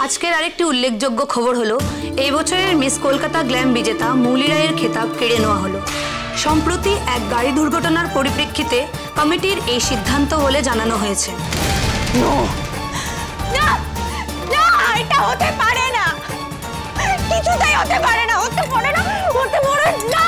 আজকের আরেকটি উল্লেখযোগ্য খবর হলো এই বছরের মিস কলকাতা গ্ল্যাম বিজেতা মৌলি রায়ের খেতাব কেড়ে নেওয়া হলো। সম্প্রতি এক গাড়ি দুর্ঘটনার পরিপ্রেক্ষিতে কমিটির এই সিদ্ধান্ত বলে জানানো হয়েছে। না না, এটা হতে পারে না, কিছুতেই হতে পারে না, হতে পারে না, হতে পারে না।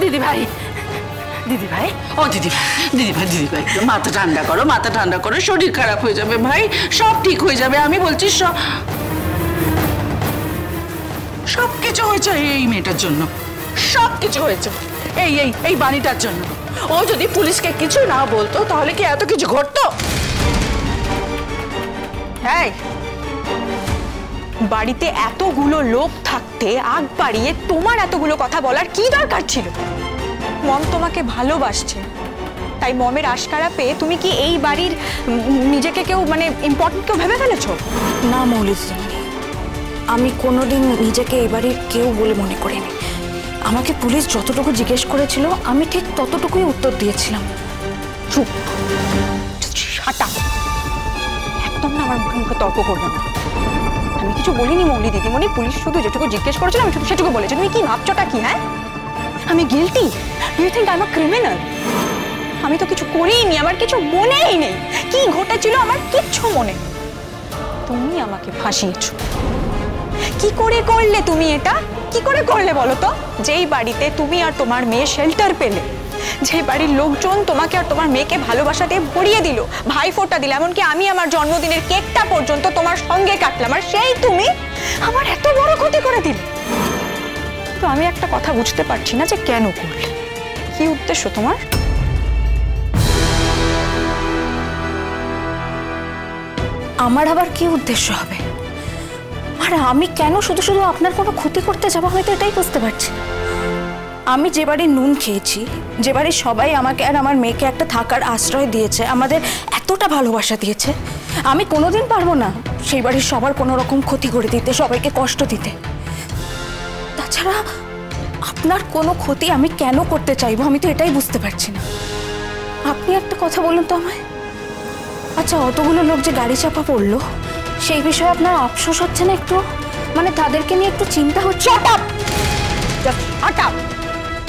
দিদি ভাই, দিদি ভাই, ও দিদি ভাই, দিদি ভাই, দিদি ভাই, মাথা ঠান্ডা করো, মাথা ঠান্ডা করো, শরীর খারাপ হয়ে যাবে ভাই, সব ঠিক হয়ে যাবে। আমি বলছি সব কিছু হয়েছে এই মেয়েটার জন্য, সব কিছু হয়েছে এই এই এই বাণীটার জন্য। ও যদি পুলিশকে কিছু না বলতো তাহলে কি এত কিছু ঘটতো? হ্যাঁ, বাড়িতে এতগুলো লোক থাকতে আগ বাড়িয়ে তোমার এতগুলো কথা বলার কি দরকার ছিল? মম তোমাকে ভালোবাসছে, তাই মমের আশকারা পেয়ে তুমি কি এই বাড়ির নিজেকে কেউ মানে ইম্পর্টেন্ট কেউ ভেবে ফেলেছো? না মৌলি, আমি কোনোদিন নিজেকে এই বাড়ির কেউ বলে মনে করিনি। আমাকে পুলিশ যতটুকু জিজ্ঞেস করেছিল আমি ঠিক ততটুকুই উত্তর দিয়েছিলাম। চুপ, হাঁটা, একদম না আমার মুখে মুখে তর্ক করবে না। আমি কিছু বলিনি মৌলি দিদিমণি, পুলিশ শুধু যেটুকু জিজ্ঞেস করেছিল আমি শুধু সেটুকু বলেছি। তুমি কি ভাবছোটা কি? হ্যাঁ, আমি guilty? You think I am a criminal? আমি তো কিছু করিনি, আমার কিছু মনেই নেই, কি ঘটেছিল আমার কিচ্ছু মনে নেই। তুমি আমাকে ফাঁসিয়েছো। কি করে করলে তুমি এটা? কি করে করলে বলো তো? যেই বাড়িতে তুমি আর তোমার মেয়ে শেল্টার পেলে, যে বাড়ির লোকজন তোমাকে আর তোমার মেয়েকে ভালোবাসা দিয়ে ভরিয়ে দিল, ভাইফোঁটা দিল, এমনকি আমি আমার জন্মদিনের কেকটা পর্যন্ত তোমার সঙ্গে কাটলাম, আর সেই তুমি আমার এত বড় ক্ষতি করে দিলে। তো আমি একটা কথা বুঝতে পারছি না যে কেন করলে, কি উদ্দেশ্য তোমার? আমার আবার কি উদ্দেশ্য হবে? আর আমি কেন শুধু শুধু আপনার কোনো ক্ষতি করতে যাবো? হয়তো এটাই বুঝতে পারছি। আমি যে বাড়ির নুন খেয়েছি, যে বাড়ির সবাই আমাকে আর আমার মেয়েকে একটা থাকার আশ্রয় দিয়েছে, আমাদের এতটা ভালোবাসা দিয়েছে, আমি কোনোদিন পারবো না সেই বাড়ির সবার কোনো রকম ক্ষতি করে দিতে, সবাইকে কষ্ট দিতে। তাছাড়া আপনার কোনো ক্ষতি আমি কেন করতে চাইবো আমি তো এটাই বুঝতে পারছি না। আপনি একটা কথা বলুন তো আমায়। আচ্ছা, অতগুলো লোক যে গাড়ি চাপা পড়লো সেই বিষয়ে আপনার আফসোস হচ্ছে না একটু? মানে তাদেরকে নিয়ে একটু চিন্তা হচ্ছে?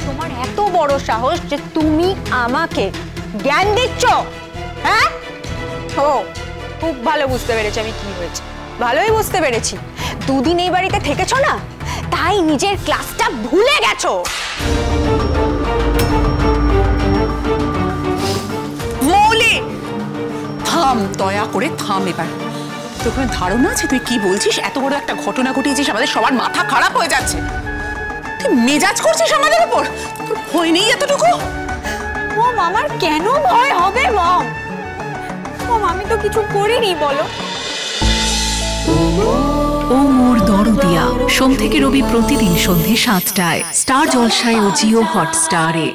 তোমার এত বড় সাহস যে তুমি আমাকে জ্ঞান দিচ্ছ? হ্যাঁ, ও খুব ভালো বুঝতে পেরেছি আমি কি হয়েছে, ভালোই বুঝতে পেরেছি। দুদিন এই বাড়িতে থেকেছো না, তাই নিজের ক্লাসটা ভুলে গেছো। মৌলি, থাম, দয়া করে থাম এবার। তোর কোনো ধারণা আছে তুই কি বলছিস? এত বড় একটা ঘটনা ঘটিয়েছিস, আমাদের সবার মাথা খারাপ হয়ে যাচ্ছে, তুই মেজাজ করছিস আমাদের উপর। তোর ভয় নেই এতটুকু? মম, আমার কেন ভয় হবে? মম, আমি তো কিছু করিনি, বলো। ও মোর দরদিয়া, সোম থেকে রবি প্রতিদিন সন্ধ্যে ৭টায় স্টার জলসায় ও জিও হটস্টারে।